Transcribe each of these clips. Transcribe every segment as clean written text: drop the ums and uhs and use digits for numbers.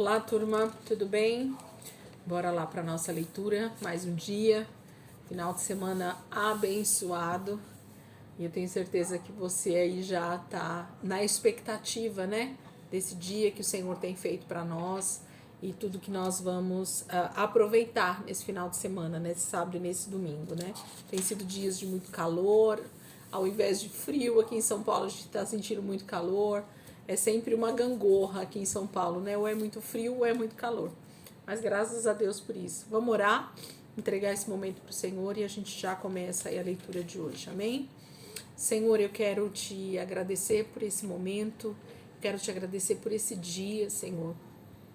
Olá, turma, tudo bem? Bora lá para nossa leitura, mais um dia, final de semana abençoado. E eu tenho certeza que você aí já tá na expectativa, né? Desse dia que o Senhor tem feito para nós e tudo que nós vamos aproveitar nesse final de semana, nesse sábado e nesse domingo, né? Tem sido dias de muito calor, ao invés de frio, aqui em São Paulo a gente está sentindo muito calor. É sempre uma gangorra aqui em São Paulo, né? Ou é muito frio ou é muito calor. Mas graças a Deus por isso. Vamos orar, entregar esse momento para o Senhor e a gente já começa aí a leitura de hoje, amém? Senhor, eu quero te agradecer por esse momento, quero te agradecer por esse dia, Senhor,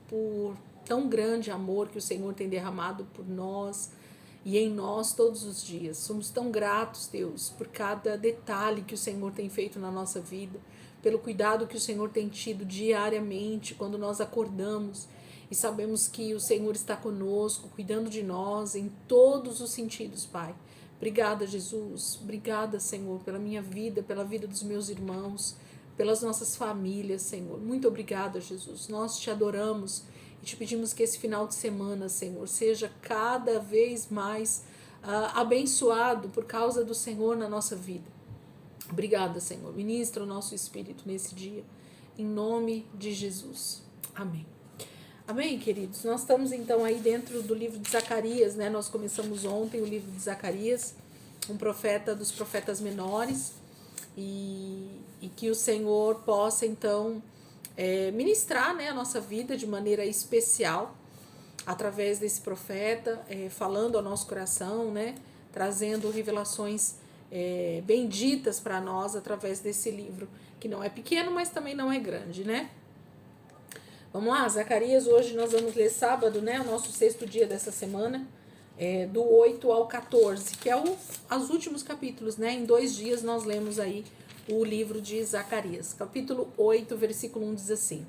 por tão grande amor que o Senhor tem derramado por nós e em nós todos os dias. Somos tão gratos, Deus, por cada detalhe que o Senhor tem feito na nossa vida, pelo cuidado que o Senhor tem tido diariamente quando nós acordamos e sabemos que o Senhor está conosco, cuidando de nós em todos os sentidos, Pai. Obrigada, Jesus. Obrigada, Senhor, pela minha vida, pela vida dos meus irmãos, pelas nossas famílias, Senhor. Muito obrigada, Jesus. Nós te adoramos e te pedimos que esse final de semana, Senhor, seja cada vez mais abençoado por causa do Senhor na nossa vida. Obrigada, Senhor. Ministra o nosso espírito nesse dia, em nome de Jesus. Amém. Amém, queridos? Nós estamos então aí dentro do livro de Zacarias, né? Nós começamos ontem o livro de Zacarias, um profeta dos profetas menores, e que o Senhor possa então ministrar, né, a nossa vida de maneira especial através desse profeta, falando ao nosso coração, né? Trazendo revelações benditas para nós através desse livro, que não é pequeno, mas também não é grande, né? Vamos lá, Zacarias, hoje nós vamos ler sábado, né? O nosso 6º dia dessa semana, do 8 ao 14, que é os últimos capítulos, né? Em 2 dias nós lemos aí o livro de Zacarias. Capítulo 8, versículo 1 diz assim: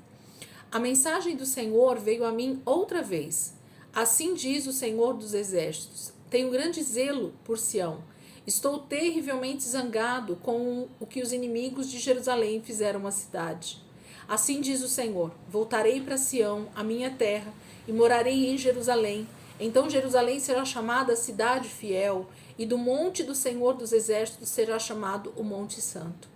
A mensagem do Senhor veio a mim outra vez. Assim diz o Senhor dos Exércitos: Tenho grande zelo por Sião. Estou terrivelmente zangado com o que os inimigos de Jerusalém fizeram à cidade. Assim diz o Senhor: Voltarei para Sião, a minha terra, e morarei em Jerusalém. Então Jerusalém será chamada cidade fiel, e do monte do Senhor dos Exércitos será chamado o Monte Santo.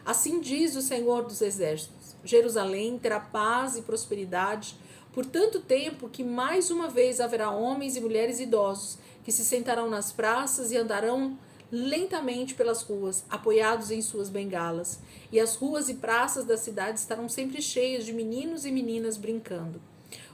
Assim diz o Senhor dos Exércitos: Jerusalém terá paz e prosperidade por tanto tempo que mais uma vez haverá homens e mulheres idosos que se sentarão nas praças e andarão lentamente pelas ruas, apoiados em suas bengalas, e as ruas e praças da cidade estarão sempre cheias de meninos e meninas brincando.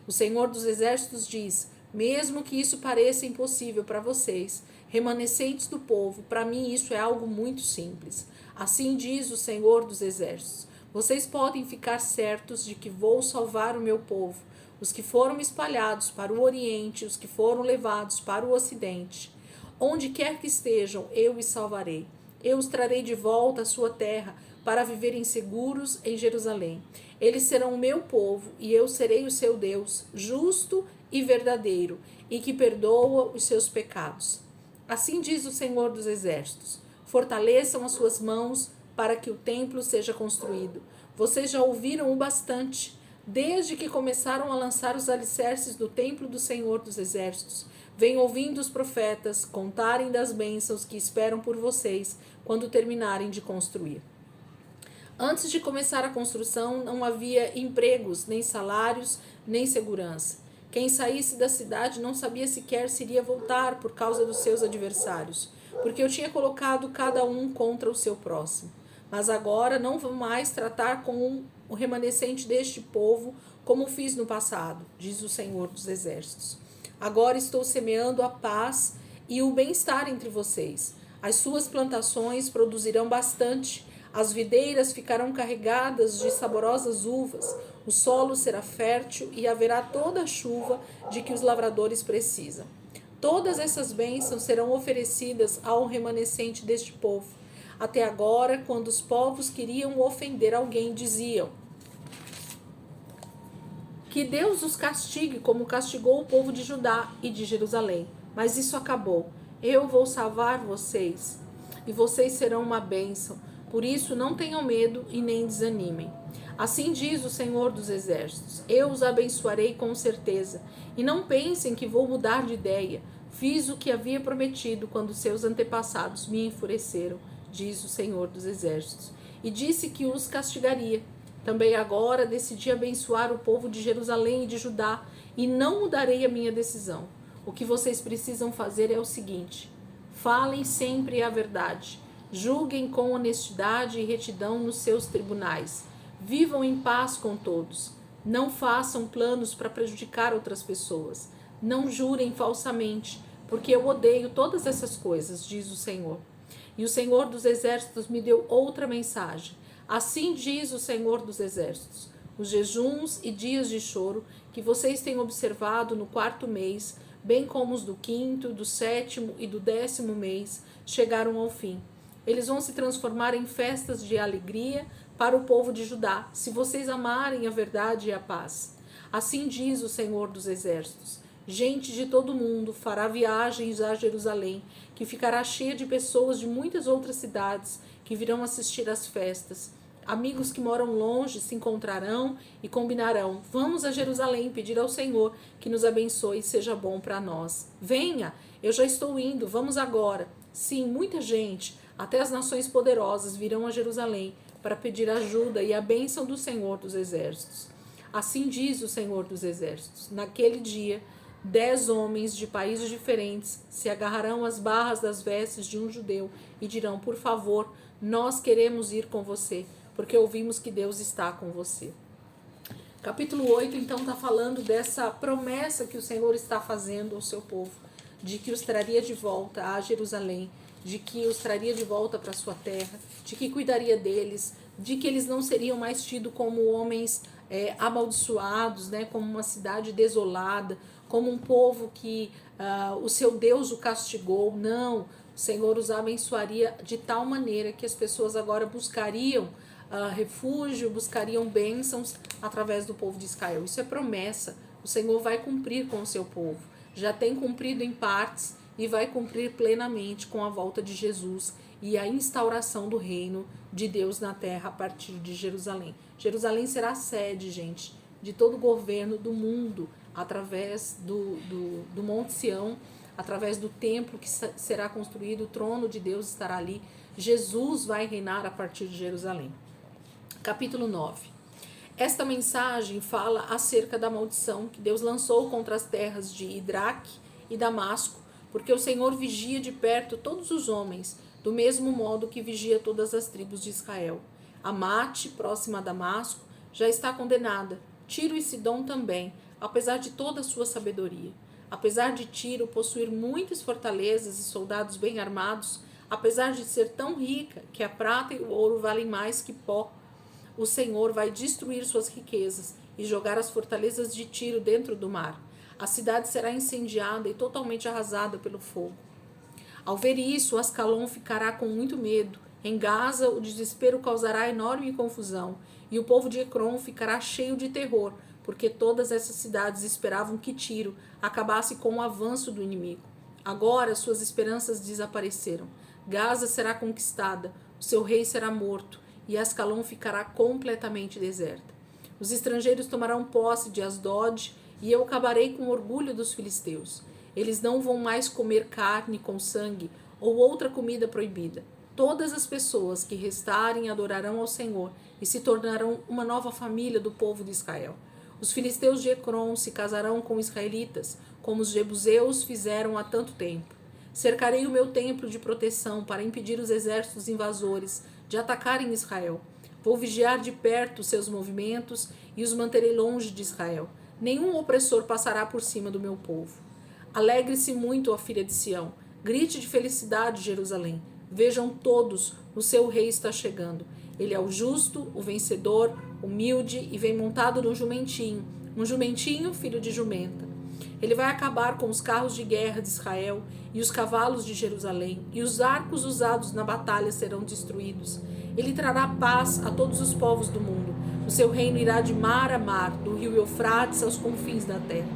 O Senhor dos Exércitos diz: mesmo que isso pareça impossível para vocês, remanescentes do povo, para mim isso é algo muito simples. Assim diz o Senhor dos Exércitos: vocês podem ficar certos de que vou salvar o meu povo, os que foram espalhados para o Oriente, os que foram levados para o Ocidente. Onde quer que estejam, eu os salvarei. Eu os trarei de volta à sua terra para viverem seguros em Jerusalém. Eles serão o meu povo e eu serei o seu Deus, justo e verdadeiro, e que perdoa os seus pecados. Assim diz o Senhor dos Exércitos: fortaleçam as suas mãos para que o templo seja construído. Vocês já ouviram o bastante, desde que começaram a lançar os alicerces do templo do Senhor dos Exércitos. Vem ouvindo os profetas contarem das bênçãos que esperam por vocês quando terminarem de construir. Antes de começar a construção, não havia empregos, nem salários, nem segurança. Quem saísse da cidade não sabia sequer se iria voltar por causa dos seus adversários, porque eu tinha colocado cada um contra o seu próximo. Mas agora não vou mais tratar com o remanescente deste povo como fiz no passado, diz o Senhor dos Exércitos. Agora estou semeando a paz e o bem-estar entre vocês. As suas plantações produzirão bastante, as videiras ficarão carregadas de saborosas uvas, o solo será fértil e haverá toda a chuva de que os lavradores precisam. Todas essas bênçãos serão oferecidas ao remanescente deste povo. Até agora, quando os povos queriam ofender alguém, diziam: que Deus os castigue como castigou o povo de Judá e de Jerusalém. Mas isso acabou. Eu vou salvar vocês e vocês serão uma bênção. Por isso não tenham medo e nem desanimem. Assim diz o Senhor dos Exércitos: eu os abençoarei com certeza. E não pensem que vou mudar de ideia. Fiz o que havia prometido quando seus antepassados me enfureceram, diz o Senhor dos Exércitos. E disse que os castigaria. Também agora decidi abençoar o povo de Jerusalém e de Judá, e não mudarei a minha decisão. O que vocês precisam fazer é o seguinte: falem sempre a verdade. Julguem com honestidade e retidão nos seus tribunais. Vivam em paz com todos. Não façam planos para prejudicar outras pessoas. Não jurem falsamente, porque eu odeio todas essas coisas, diz o Senhor. E o Senhor dos Exércitos me deu outra mensagem. Assim diz o Senhor dos Exércitos: os jejuns e dias de choro que vocês têm observado no 4º mês, bem como os do 5º, do 7º e do 10º mês, chegaram ao fim. Eles vão se transformar em festas de alegria para o povo de Judá, se vocês amarem a verdade e a paz. Assim diz o Senhor dos Exércitos: gente de todo o mundo fará viagens a Jerusalém, que ficará cheia de pessoas de muitas outras cidades que virão assistir às festas. Amigos que moram longe se encontrarão e combinarão: vamos a Jerusalém pedir ao Senhor que nos abençoe e seja bom para nós. Venha, eu já estou indo, vamos agora. Sim, muita gente, até as nações poderosas, virão a Jerusalém para pedir ajuda e a bênção do Senhor dos Exércitos. Assim diz o Senhor dos Exércitos: naquele dia, 10 homens de países diferentes se agarrarão às barras das vestes de um judeu e dirão: por favor, nós queremos ir com você, porque ouvimos que Deus está com você. Capítulo 8, então, está falando dessa promessa que o Senhor está fazendo ao seu povo, de que os traria de volta a Jerusalém, de que os traria de volta para a sua terra, de que cuidaria deles, de que eles não seriam mais tidos como homens amaldiçoados, né, como uma cidade desolada, como um povo que o seu Deus o castigou. Não, o Senhor os abençoaria de tal maneira que as pessoas agora buscariam refúgio, buscariam bênçãos através do povo de Israel. Isso é promessa, o Senhor vai cumprir com o seu povo. Já tem cumprido em partes e vai cumprir plenamente com a volta de Jesus e a instauração do reino de Deus na terra a partir de Jerusalém. Jerusalém será a sede, gente, de todo o governo do mundo, através do Monte Sião, através do templo que será construído, o trono de Deus estará ali. Jesus vai reinar a partir de Jerusalém. Capítulo 9. Esta mensagem fala acerca da maldição que Deus lançou contra as terras de Idraque e Damasco, porque o Senhor vigia de perto todos os homens, do mesmo modo que vigia todas as tribos de Israel. Amate, próxima a Damasco, já está condenada. Tiro e Sidom também, apesar de toda a sua sabedoria. Apesar de Tiro possuir muitas fortalezas e soldados bem armados, apesar de ser tão rica que a prata e o ouro valem mais que pó, o Senhor vai destruir suas riquezas e jogar as fortalezas de Tiro dentro do mar. A cidade será incendiada e totalmente arrasada pelo fogo. Ao ver isso, Ascalon ficará com muito medo. Em Gaza, o desespero causará enorme confusão, e o povo de Ecrom ficará cheio de terror, porque todas essas cidades esperavam que Tiro acabasse com o avanço do inimigo. Agora suas esperanças desapareceram. Gaza será conquistada, o seu rei será morto, e Ascalon ficará completamente deserta. Os estrangeiros tomarão posse de Asdod, e eu acabarei com o orgulho dos filisteus. Eles não vão mais comer carne com sangue ou outra comida proibida. Todas as pessoas que restarem adorarão ao Senhor e se tornarão uma nova família do povo de Israel. Os filisteus de Ecrom se casarão com israelitas, como os jebuseus fizeram há tanto tempo. Cercarei o meu templo de proteção para impedir os exércitos invasores de atacarem Israel. Vou vigiar de perto seus movimentos e os manterei longe de Israel. Nenhum opressor passará por cima do meu povo. Alegre-se muito, ó filha de Sião. Grite de felicidade, Jerusalém. Vejam todos, o seu rei está chegando. Ele é o justo, o vencedor, humilde e vem montado num jumentinho. Um jumentinho, filho de jumenta. Ele vai acabar com os carros de guerra de Israel e os cavalos de Jerusalém, e os arcos usados na batalha serão destruídos. Ele trará paz a todos os povos do mundo. O seu reino irá de mar a mar, do rio Eufrates aos confins da terra.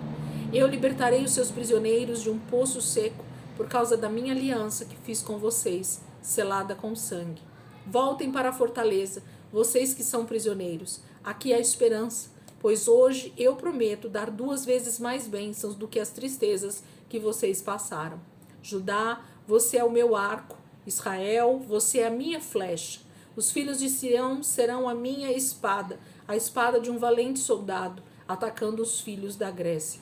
Eu libertarei os seus prisioneiros de um poço seco, por causa da minha aliança que fiz com vocês, selada com sangue. Voltem para a fortaleza, vocês que são prisioneiros. aqui há esperança, pois hoje eu prometo dar 2 vezes mais bênçãos do que as tristezas que vocês passaram. Judá, você é o meu arco. Israel, você é a minha flecha. Os filhos de Sião serão a minha espada, a espada de um valente soldado, atacando os filhos da Grécia.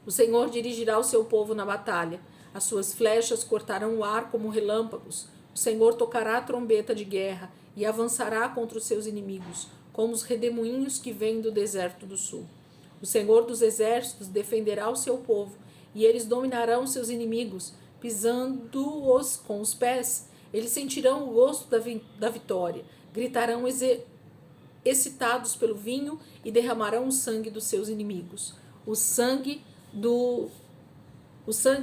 O Senhor dirigirá o seu povo na batalha. As suas flechas cortarão o ar como relâmpagos. O Senhor tocará a trombeta de guerra e avançará contra os seus inimigos, como os redemoinhos que vêm do deserto do sul. O Senhor dos exércitos defenderá o seu povo, e eles dominarão seus inimigos, pisando-os com os pés. Eles sentirão o gosto da vitória, gritarão excitados pelo vinho e derramarão o sangue dos seus inimigos. O sangue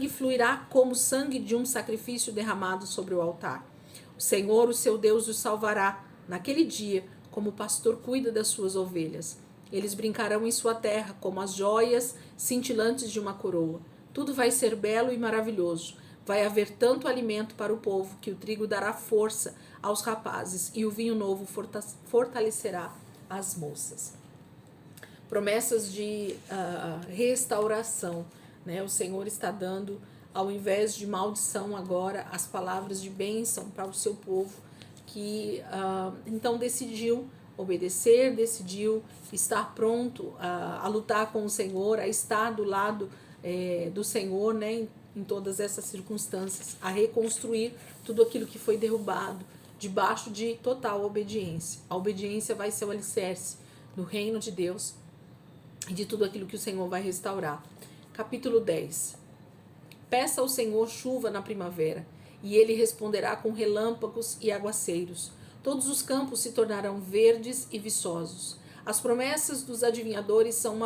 fluirá como o sangue de um sacrifício derramado sobre o altar. O Senhor, o seu Deus, os salvará naquele dia, como o pastor cuida das suas ovelhas. Eles brincarão em sua terra como as joias cintilantes de uma coroa. Tudo vai ser belo e maravilhoso. Vai haver tanto alimento para o povo que o trigo dará força aos rapazes e o vinho novo fortalecerá as moças. Promessas de restauração, né? O Senhor está dando, ao invés de maldição agora, as palavras de bênção para o seu povo, que então decidiu obedecer, decidiu estar pronto a lutar com o Senhor, a estar do lado do Senhor, né? Em todas essas circunstâncias, a reconstruir tudo aquilo que foi derrubado, debaixo de total obediência. A obediência vai ser o alicerce no reino de Deus e de tudo aquilo que o Senhor vai restaurar. Capítulo 10. Peça ao Senhor chuva na primavera, e ele responderá com relâmpagos e aguaceiros. Todos os campos se tornarão verdes e viçosos. As promessas dos adivinhadores são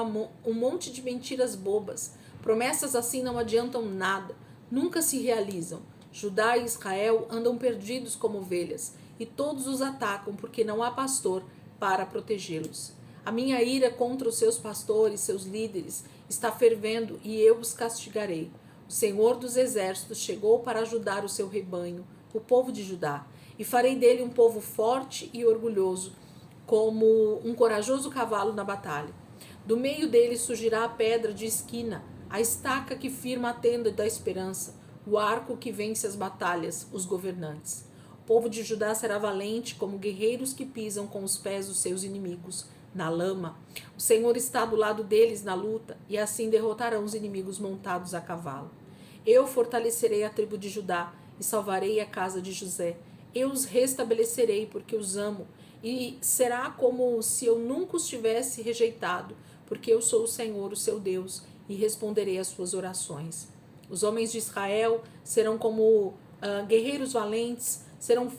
um monte de mentiras bobas. Promessas assim não adiantam nada, nunca se realizam. Judá e Israel andam perdidos como ovelhas, e todos os atacam porque não há pastor para protegê-los. A minha ira contra os seus pastores, seus líderes, está fervendo, e eu os castigarei. O Senhor dos exércitos chegou para ajudar o seu rebanho, o povo de Judá, e farei dele um povo forte e orgulhoso, como um corajoso cavalo na batalha. Do meio dele surgirá a pedra de esquina, a estaca que firma a tenda da esperança, o arco que vence as batalhas, os governantes. O povo de Judá será valente como guerreiros que pisam com os pés os seus inimigos na lama. O Senhor está do lado deles na luta, e assim derrotarão os inimigos montados a cavalo. Eu fortalecerei a tribo de Judá e salvarei a casa de José. Eu os restabelecerei porque os amo, e será como se eu nunca os tivesse rejeitado, porque eu sou o Senhor, o seu Deus, e responderei às suas orações. Os homens de Israel serão como guerreiros valentes, serão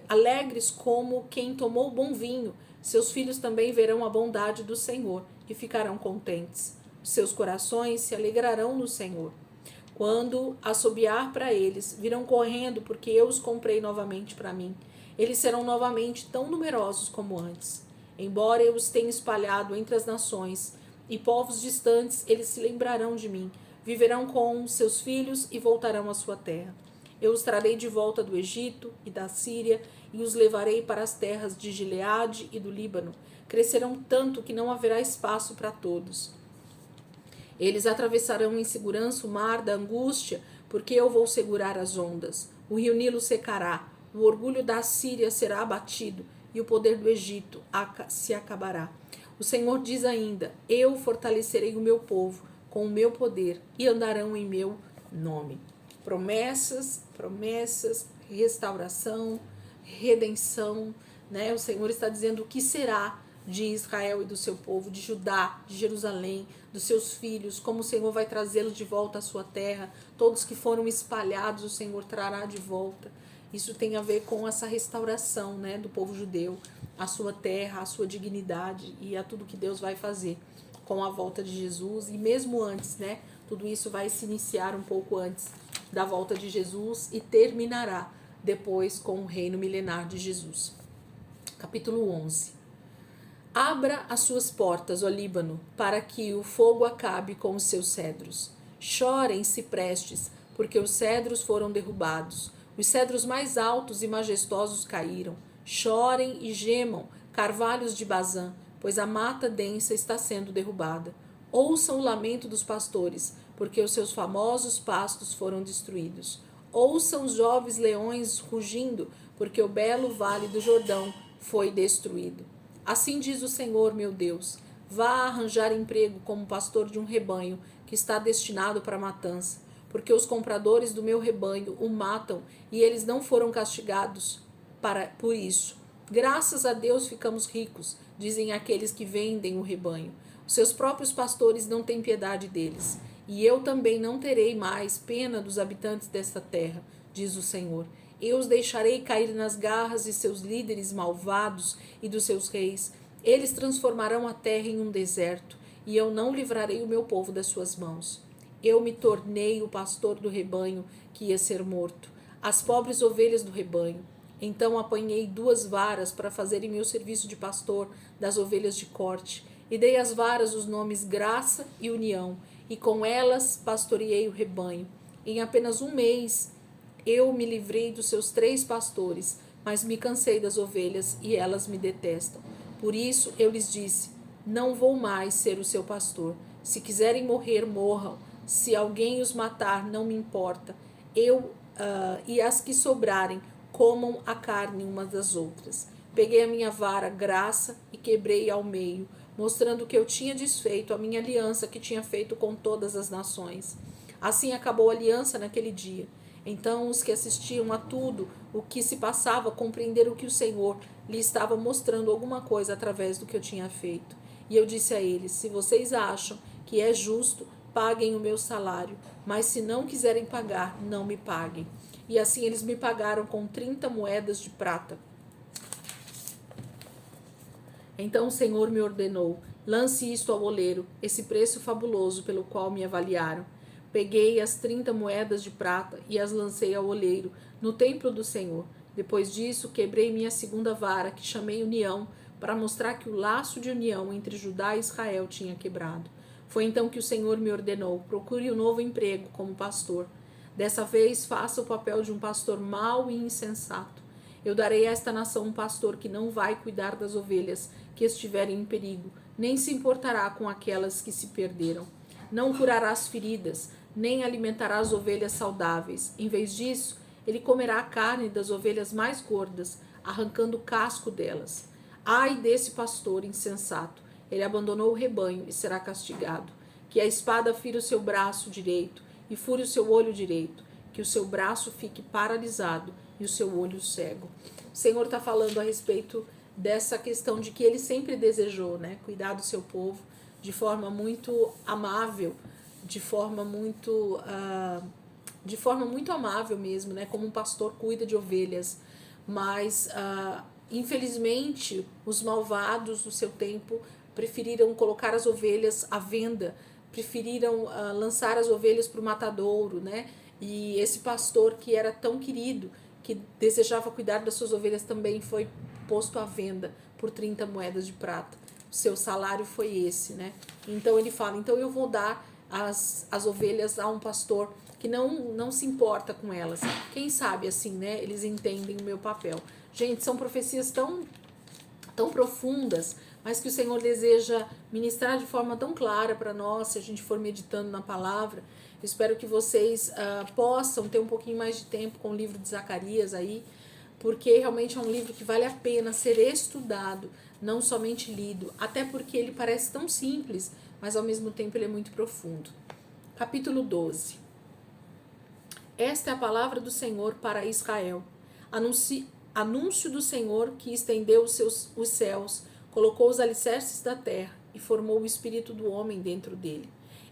alegres como quem tomou bom vinho. Seus filhos também verão a bondade do Senhor e ficarão contentes. Seus corações se alegrarão no Senhor. Quando assobiar para eles, virão correndo, porque eu os comprei novamente para mim. Eles serão novamente tão numerosos como antes. Embora eu os tenha espalhado entre as nações e povos distantes, eles se lembrarão de mim. Viverão com seus filhos e voltarão à sua terra. Eu os trarei de volta do Egito e da Síria e os levarei para as terras de Gileade e do Líbano. Crescerão tanto que não haverá espaço para todos. Eles atravessarão em segurança o mar da angústia, porque eu vou segurar as ondas. O rio Nilo secará, o orgulho da Síria será abatido e o poder do Egito se acabará. O Senhor diz ainda: eu fortalecerei o meu povo com o meu poder e andarão em meu nome. Promessas, promessas, restauração, redenção, né? O Senhor está dizendo o que será de Israel e do seu povo, de Judá, de Jerusalém, dos seus filhos, como o Senhor vai trazê-los de volta à sua terra. Todos que foram espalhados, o Senhor trará de volta. Isso tem a ver com essa restauração, né, do povo judeu, a sua terra, a sua dignidade e a tudo que Deus vai fazer com a volta de Jesus. E mesmo antes, né, tudo isso vai se iniciar um pouco antes da volta de Jesus e terminará depois com o reino milenar de Jesus. Capítulo 11. Abra as suas portas, ó Líbano, para que o fogo acabe com os seus cedros. Chorem, ciprestes, porque os cedros foram derrubados. Os cedros mais altos e majestosos caíram. Chorem e gemam, carvalhos de Bazã, pois a mata densa está sendo derrubada. Ouçam o lamento dos pastores, porque os seus famosos pastos foram destruídos. Ouçam os jovens leões rugindo, porque o belo vale do Jordão foi destruído. Assim diz o Senhor, meu Deus: vá arranjar emprego como pastor de um rebanho que está destinado para a matança, porque os compradores do meu rebanho o matam e eles não foram castigados por isso. Graças a Deus ficamos ricos, dizem aqueles que vendem o rebanho. Os seus próprios pastores não têm piedade deles. E eu também não terei mais pena dos habitantes desta terra, diz o Senhor. Eu os deixarei cair nas garras de seus líderes malvados e dos seus reis. Eles transformarão a terra em um deserto, e eu não livrarei o meu povo das suas mãos. Eu me tornei o pastor do rebanho que ia ser morto, as pobres ovelhas do rebanho. Então apanhei 2 varas para fazerem meu serviço de pastor das ovelhas de corte, e dei às varas os nomes Graça e União, e com elas pastoreei o rebanho. Em apenas 1 mês eu me livrei dos seus 3 pastores, mas me cansei das ovelhas e elas me detestam. Por isso eu lhes disse: não vou mais ser o seu pastor. Se quiserem morrer, morram. Se alguém os matar, não me importa. E as que sobrarem, comam a carne umas das outras. Peguei a minha vara, Graça, e quebrei ao meio, mostrando que eu tinha desfeito a minha aliança que tinha feito com todas as nações. Assim acabou a aliança naquele dia. Então os que assistiam a tudo o que se passava compreenderam que o Senhor lhe estava mostrando alguma coisa através do que eu tinha feito. E eu disse a eles: se vocês acham que é justo, paguem o meu salário, mas se não quiserem pagar, não me paguem. E assim eles me pagaram com 30 moedas de prata. Então o Senhor me ordenou: lance isto ao oleiro, esse preço fabuloso pelo qual me avaliaram. Peguei as 30 moedas de prata e as lancei ao oleiro, no templo do Senhor. Depois disso, quebrei minha 2ª vara, que chamei União, para mostrar que o laço de união entre Judá e Israel tinha quebrado. Foi então que o Senhor me ordenou: procure um novo emprego como pastor. Dessa vez, faça o papel de um pastor mau e insensato. Eu darei a esta nação um pastor que não vai cuidar das ovelhas que estiverem em perigo, nem se importará com aquelas que se perderam. Não curará as feridas, nem alimentará as ovelhas saudáveis. Em vez disso, ele comerá a carne das ovelhas mais gordas, arrancando o casco delas. Ai desse pastor insensato! Ele abandonou o rebanho e será castigado. Que a espada fira o seu braço direito e fure o seu olho direito. Que o seu braço fique paralisado e o seu olho cego. O Senhor está falando a respeito dessa questão de que ele sempre desejou, né, cuidar do seu povo de forma muito amável, de forma muito amável mesmo, né, como um pastor cuida de ovelhas. Mas infelizmente os malvados do seu tempo preferiram colocar as ovelhas à venda, preferiram lançar as ovelhas para o matadouro, né? E esse pastor que era tão querido, que desejava cuidar das suas ovelhas, também foi posto à venda por 30 moedas de prata. O seu salário foi esse, né? Então ele fala: então eu vou dar as ovelhas a um pastor que não se importa com elas. Quem sabe assim, né? Eles entendem o meu papel. Gente, são profecias tão profundas, mas que o Senhor deseja ministrar de forma tão clara para nós, se a gente for meditando na palavra. Eu espero que vocês possam ter um pouquinho mais de tempo com o livro de Zacarias aí, porque realmente é um livro que vale a pena ser estudado, não somente lido, até porque ele parece tão simples, mas ao mesmo tempo ele é muito profundo. Capítulo 12. Esta é a palavra do Senhor para Israel. Anúncio do Senhor que estendeu os céus, colocou os alicerces da terra e formou o espírito do homem dentro dele.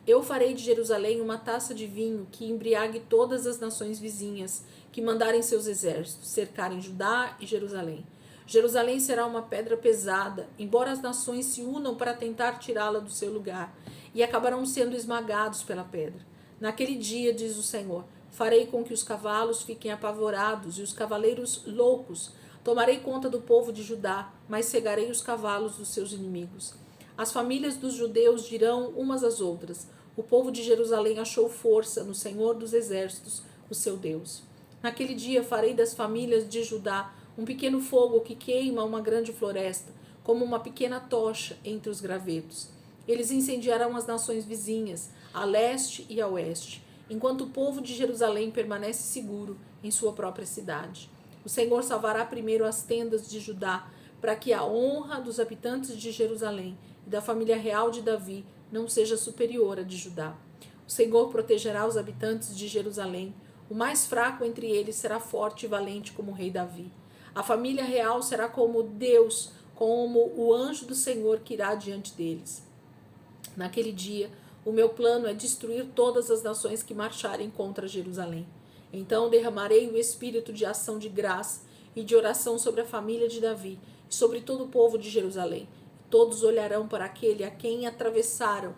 Eu farei de Jerusalém uma taça de vinho que embriague todas as nações vizinhas, que mandarem seus exércitos cercarem Judá e Jerusalém. Jerusalém será uma pedra pesada, embora as nações se unam para tentar tirá-la do seu lugar, e acabarão sendo esmagados pela pedra. Naquele dia, diz o Senhor, farei com que os cavalos fiquem apavorados e os cavaleiros loucos. Tomarei conta do povo de Judá, mas cegarei os cavalos dos seus inimigos. As famílias dos judeus dirão umas às outras: o povo de Jerusalém achou força no Senhor dos exércitos, o seu Deus. Naquele dia farei das famílias de Judá um pequeno fogo que queima uma grande floresta. como uma pequena tocha entre os gravetos. Eles incendiarão as nações vizinhas, a leste e a oeste, enquanto o povo de Jerusalém permanece seguro em sua própria cidade. O Senhor salvará primeiro as tendas de Judá, para que a honra dos habitantes de Jerusalém e da família real de Davi não seja superior à de Judá. O Senhor protegerá os habitantes de Jerusalém. O mais fraco entre eles será forte e valente como o rei Davi. A família real será como Deus, como o anjo do Senhor que irá diante deles. Naquele dia, o meu plano é destruir todas as nações que marcharem contra Jerusalém. Então derramarei o espírito de ação de graça e de oração sobre a família de Davi e sobre todo o povo de Jerusalém. Todos olharão para aquele a quem atravessaram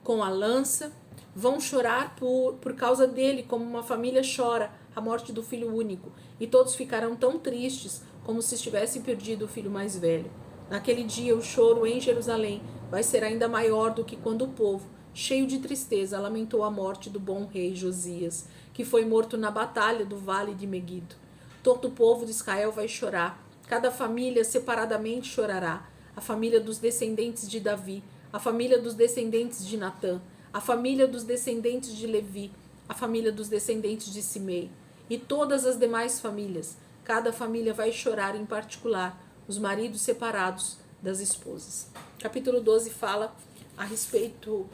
com a lança, vão chorar por causa dele, como uma família chora a morte do filho único, e todos ficarão tão tristes como se tivessem perdido o filho mais velho. Naquele dia, o choro em Jerusalém vai ser ainda maior do que quando o povo, cheio de tristeza, lamentou a morte do bom rei Josias, que foi morto na batalha do vale de Meguido. Todo o povo de Israel vai chorar, cada família separadamente chorará, a família dos descendentes de Davi, a família dos descendentes de Natã, a família dos descendentes de Levi, a família dos descendentes de Simei, e todas as demais famílias. Cada família vai chorar em particular os maridos separados das esposas. Capítulo 12 fala a respeito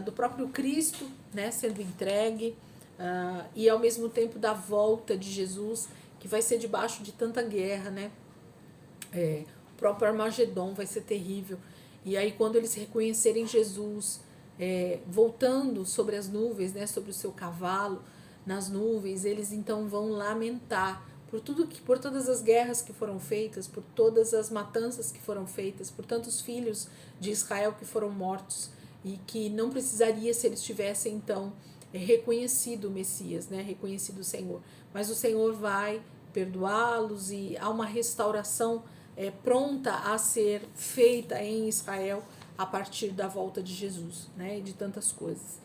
do próprio Cristo, né, sendo entregue, e ao mesmo tempo da volta de Jesus, que vai ser debaixo de tanta guerra, né? O próprio Armagedon vai ser terrível. E aí quando eles reconhecerem Jesus voltando sobre as nuvens, né, sobre o seu cavalo nas nuvens, eles então vão lamentar por todas as guerras que foram feitas, por todas as matanças que foram feitas, por tantos filhos de Israel que foram mortos, e que não precisaria se eles tivessem então reconhecido o Messias, né, reconhecido o Senhor. Mas o Senhor vai perdoá-los e há uma restauração pronta a ser feita em Israel a partir da volta de Jesus, né, e de tantas coisas.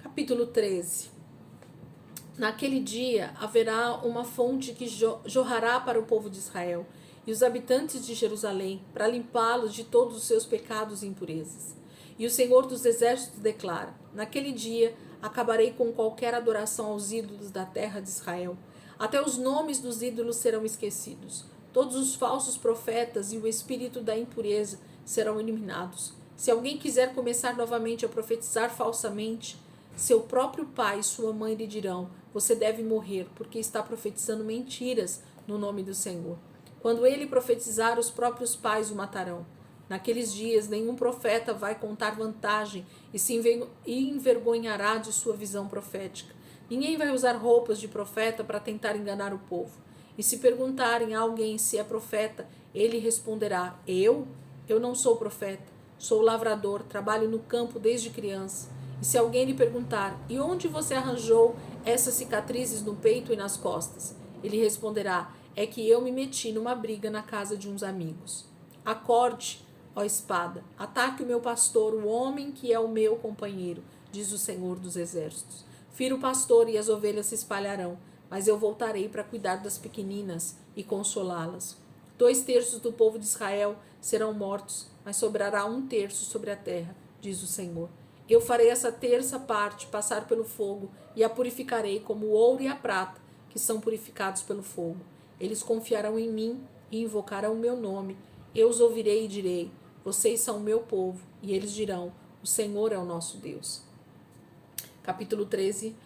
Capítulo 13. Naquele dia haverá uma fonte que jorrará para o povo de Israel e os habitantes de Jerusalém, para limpá-los de todos os seus pecados e impurezas. E o Senhor dos Exércitos declara: naquele dia acabarei com qualquer adoração aos ídolos da terra de Israel. Até os nomes dos ídolos serão esquecidos. Todos os falsos profetas e o espírito da impureza serão eliminados. Se alguém quiser começar novamente a profetizar falsamente, seu próprio pai e sua mãe lhe dirão: você deve morrer, porque está profetizando mentiras no nome do Senhor. Quando ele profetizar, os próprios pais o matarão. Naqueles dias, nenhum profeta vai contar vantagem e se envergonhará de sua visão profética. Ninguém vai usar roupas de profeta para tentar enganar o povo. E se perguntarem a alguém se é profeta, ele responderá: Eu não sou profeta, sou lavrador, trabalho no campo desde criança. E se alguém lhe perguntar: e onde você arranjou essas cicatrizes no peito e nas costas? Ele responderá: é que eu me meti numa briga na casa de uns amigos. Acorde, ó espada, ataque o meu pastor, o homem que é o meu companheiro, diz o Senhor dos Exércitos. Fira o pastor e as ovelhas se espalharão, mas eu voltarei para cuidar das pequeninas e consolá-las. 2/3 do povo de Israel serão mortos, mas sobrará 1/3 sobre a terra, diz o Senhor. Eu farei essa terça parte passar pelo fogo e a purificarei como o ouro e a prata, que são purificados pelo fogo. Eles confiarão em mim e invocarão o meu nome. Eu os ouvirei e direi: vocês são o meu povo. E eles dirão: o Senhor é o nosso Deus. Capítulo 13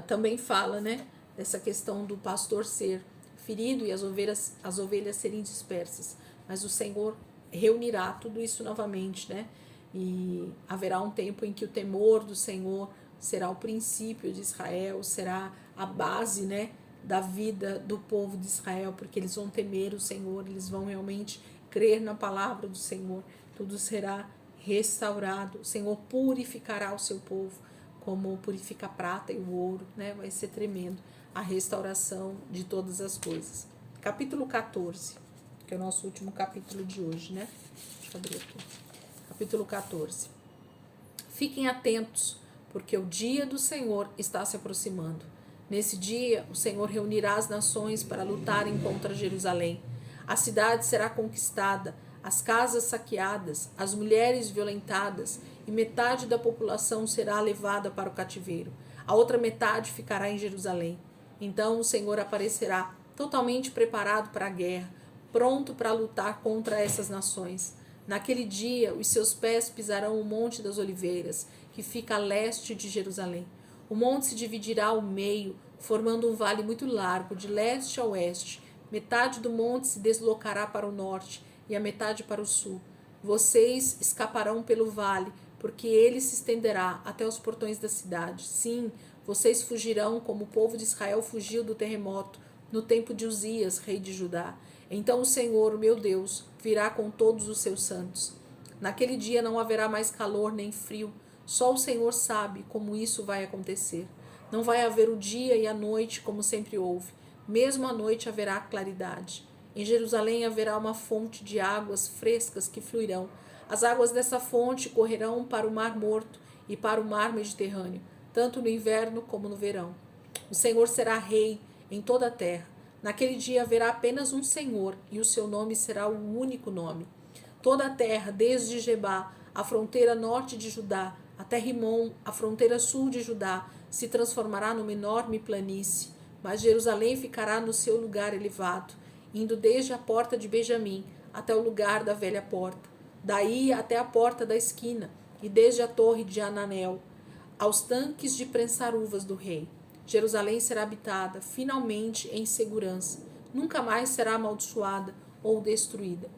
também fala, né, dessa questão do pastor ser ferido e as ovelhas serem dispersas. Mas o Senhor reunirá tudo isso novamente, né? E haverá um tempo em que o temor do Senhor será o princípio de Israel, será a base, né, da vida do povo de Israel, porque eles vão temer o Senhor, eles vão realmente crer na palavra do Senhor. Tudo será restaurado, o Senhor purificará o seu povo, como purifica a prata e o ouro, né? Vai ser tremendo a restauração de todas as coisas. Capítulo 14, que é o nosso último capítulo de hoje, né? Deixa eu abrir aqui. Capítulo 14. Fiquem atentos, porque o dia do Senhor está se aproximando. Nesse dia, o Senhor reunirá as nações para lutarem contra Jerusalém. A cidade será conquistada, as casas saqueadas, as mulheres violentadas, e metade da população será levada para o cativeiro. A outra metade ficará em Jerusalém. Então o Senhor aparecerá totalmente preparado para a guerra, pronto para lutar contra essas nações. Naquele dia, os seus pés pisarão o Monte das Oliveiras, que fica a leste de Jerusalém. O monte se dividirá ao meio, formando um vale muito largo, de leste a oeste. Metade do monte se deslocará para o norte e a metade para o sul. Vocês escaparão pelo vale, porque ele se estenderá até os portões da cidade. Sim, vocês fugirão como o povo de Israel fugiu do terremoto, no tempo de Uzias, rei de Judá. Então o Senhor, o meu Deus, virá com todos os seus santos. Naquele dia não haverá mais calor nem frio. Só o Senhor sabe como isso vai acontecer. Não vai haver o dia e a noite como sempre houve. Mesmo à noite haverá claridade. Em Jerusalém haverá uma fonte de águas frescas que fluirão. As águas dessa fonte correrão para o Mar Morto e para o Mar Mediterrâneo, tanto no inverno como no verão. O Senhor será rei em toda a terra. Naquele dia haverá apenas um Senhor, e o seu nome será o único nome. Toda a terra, desde Gebá, a fronteira norte de Judá, até Rimon, a fronteira sul de Judá, se transformará numa enorme planície. Mas Jerusalém ficará no seu lugar elevado, indo desde a porta de Benjamim até o lugar da velha porta, daí até a porta da esquina, e desde a torre de Ananel, aos tanques de prensar uvas do rei. Jerusalém será habitada, finalmente em segurança. Nunca mais será amaldiçoada ou destruída.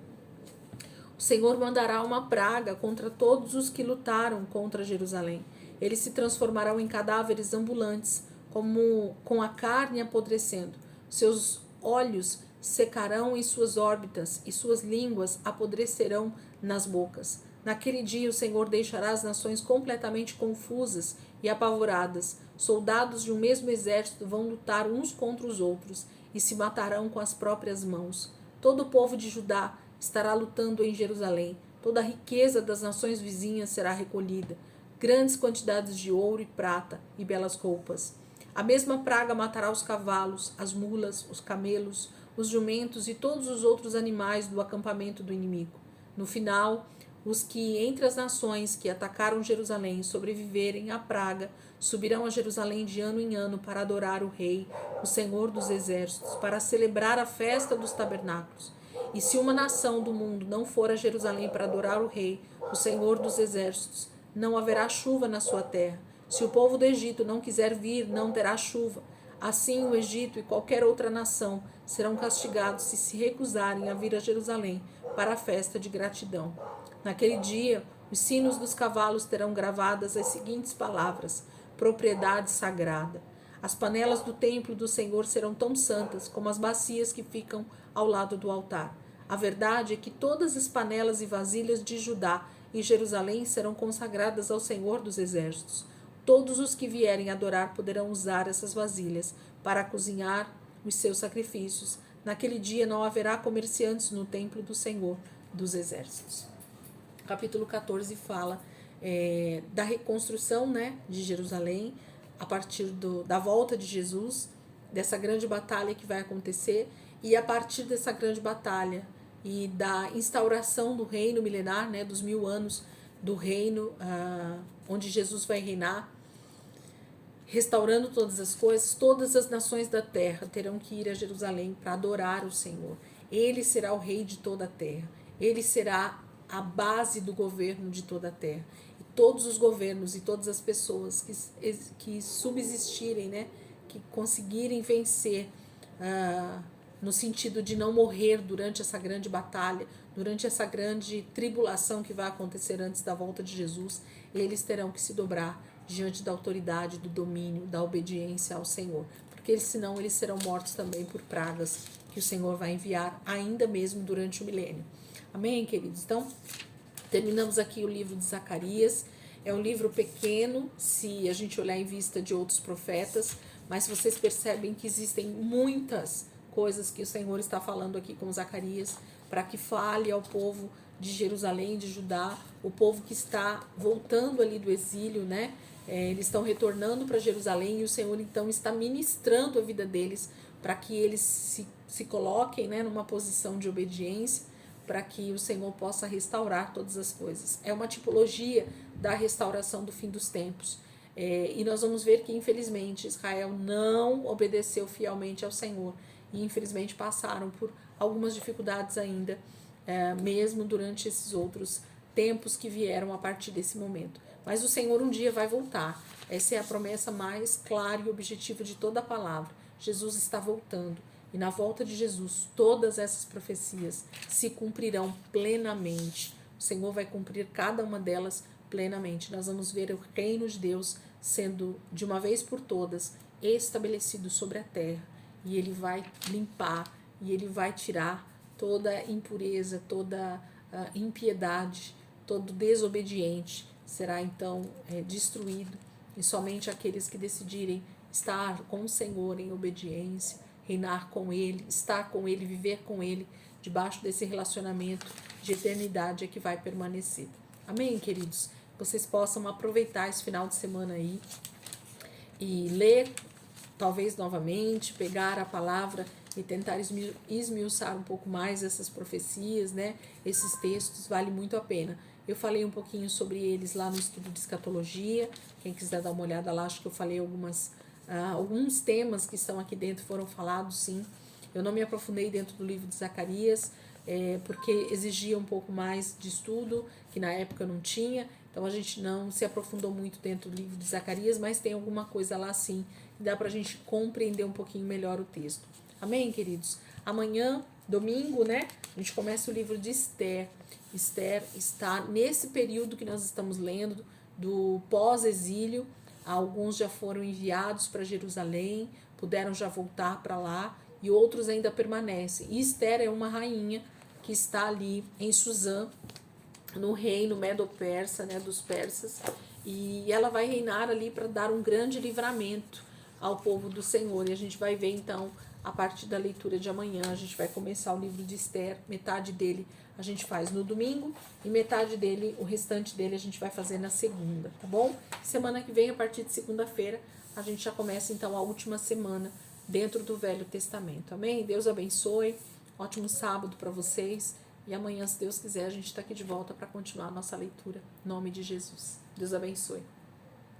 O Senhor mandará uma praga contra todos os que lutaram contra Jerusalém. Eles se transformarão em cadáveres ambulantes, como com a carne apodrecendo. Seus olhos secarão em suas órbitas e suas línguas apodrecerão nas bocas. Naquele dia o Senhor deixará as nações completamente confusas e apavoradas. Soldados de um mesmo exército vão lutar uns contra os outros e se matarão com as próprias mãos. Todo o povo de Judá estará lutando em Jerusalém. Toda a riqueza das nações vizinhas será recolhida. Grandes quantidades de ouro e prata e belas roupas. A mesma praga matará os cavalos, as mulas, os camelos, os jumentos e todos os outros animais do acampamento do inimigo. No final, os que entre as nações que atacaram Jerusalém sobreviverem à praga subirão a Jerusalém de ano em ano para adorar o Rei, o Senhor dos Exércitos, para celebrar a festa dos tabernáculos. E se uma nação do mundo não for a Jerusalém para adorar o Rei, o Senhor dos Exércitos, não haverá chuva na sua terra. Se o povo do Egito não quiser vir, não terá chuva. Assim o Egito e qualquer outra nação serão castigados se recusarem a vir a Jerusalém para a festa de gratidão. Naquele dia, os sinos dos cavalos terão gravadas as seguintes palavras: propriedade sagrada. As panelas do templo do Senhor serão tão santas como as bacias que ficam ao lado do altar. A verdade é que todas as panelas e vasilhas de Judá e Jerusalém serão consagradas ao Senhor dos Exércitos. Todos os que vierem adorar poderão usar essas vasilhas para cozinhar os seus sacrifícios. Naquele dia não haverá comerciantes no templo do Senhor dos Exércitos. Capítulo 14 fala da reconstrução, de Jerusalém, a partir da volta de Jesus, dessa grande batalha que vai acontecer, e a partir dessa grande batalha e da instauração do reino milenar, dos 1000 anos do reino, onde Jesus vai reinar, restaurando todas as coisas, todas as nações da terra terão que ir a Jerusalém para adorar o Senhor. Ele será o rei de toda a terra. Ele será a base do governo de toda a terra. E todos os governos e todas as pessoas que subsistirem, que conseguirem vencer, no sentido de não morrer durante essa grande batalha, durante essa grande tribulação que vai acontecer antes da volta de Jesus, eles terão que se dobrar diante da autoridade, do domínio, da obediência ao Senhor, porque senão eles serão mortos também por pragas que o Senhor vai enviar ainda mesmo durante o milênio. Amém, queridos? Então, terminamos aqui o livro de Zacarias. É um livro pequeno, se a gente olhar em vista de outros profetas, mas vocês percebem que existem muitas coisas que o Senhor está falando aqui com Zacarias, para que fale ao povo de Jerusalém, de Judá, o povo que está voltando ali do exílio, eles estão retornando para Jerusalém e o Senhor então está ministrando a vida deles para que eles se coloquem, numa posição de obediência, para que o Senhor possa restaurar todas as coisas. É uma tipologia da restauração do fim dos tempos. E nós vamos ver que, infelizmente, Israel não obedeceu fielmente ao Senhor e, infelizmente, passaram por algumas dificuldades ainda, mesmo durante esses outros tempos que vieram a partir desse momento. Mas o Senhor um dia vai voltar. Essa é a promessa mais clara e objetiva de toda a palavra. Jesus está voltando. E na volta de Jesus, todas essas profecias se cumprirão plenamente. O Senhor vai cumprir cada uma delas plenamente. Nós vamos ver o reino de Deus sendo, de uma vez por todas, estabelecido sobre a terra. E Ele vai limpar, e Ele vai tirar toda impureza, toda impiedade, todo desobediente será então destruído. E somente aqueles que decidirem estar com o Senhor em obediência, reinar com Ele, estar com Ele, viver com Ele, debaixo desse relacionamento de eternidade é que vai permanecer. Amém, queridos? Vocês possam aproveitar esse final de semana aí e ler, talvez novamente, pegar a palavra e tentar esmiuçar um pouco mais essas profecias, né? Esses textos, vale muito a pena. Eu falei um pouquinho sobre eles lá no estudo de escatologia. Quem quiser dar uma olhada lá, acho que eu falei alguns temas que estão aqui dentro foram falados, sim. Eu não me aprofundei dentro do livro de Zacarias, porque exigia um pouco mais de estudo, que na época não tinha. Então a gente não se aprofundou muito dentro do livro de Zacarias, mas tem alguma coisa lá sim, que dá para a gente compreender um pouquinho melhor o texto. Amém, queridos? Amanhã, domingo, né? A gente começa o livro de Esther. Esther está nesse período que nós estamos lendo, do pós-exílio. Alguns já foram enviados para Jerusalém, puderam já voltar para lá, e outros ainda permanecem. E Esther é uma rainha que está ali em Suzã, no reino medo-persa, né, dos persas, e ela vai reinar ali para dar um grande livramento ao povo do Senhor. E a gente vai ver então, a partir da leitura de amanhã, a gente vai começar o livro de Esther. Metade dele a gente faz no domingo e metade dele, o restante dele, a gente vai fazer na segunda, tá bom? Semana que vem, a partir de segunda-feira, a gente já começa então a última semana dentro do Velho Testamento. Amém? Deus abençoe. Ótimo sábado para vocês. E amanhã, se Deus quiser, a gente está aqui de volta para continuar a nossa leitura. Em nome de Jesus. Deus abençoe.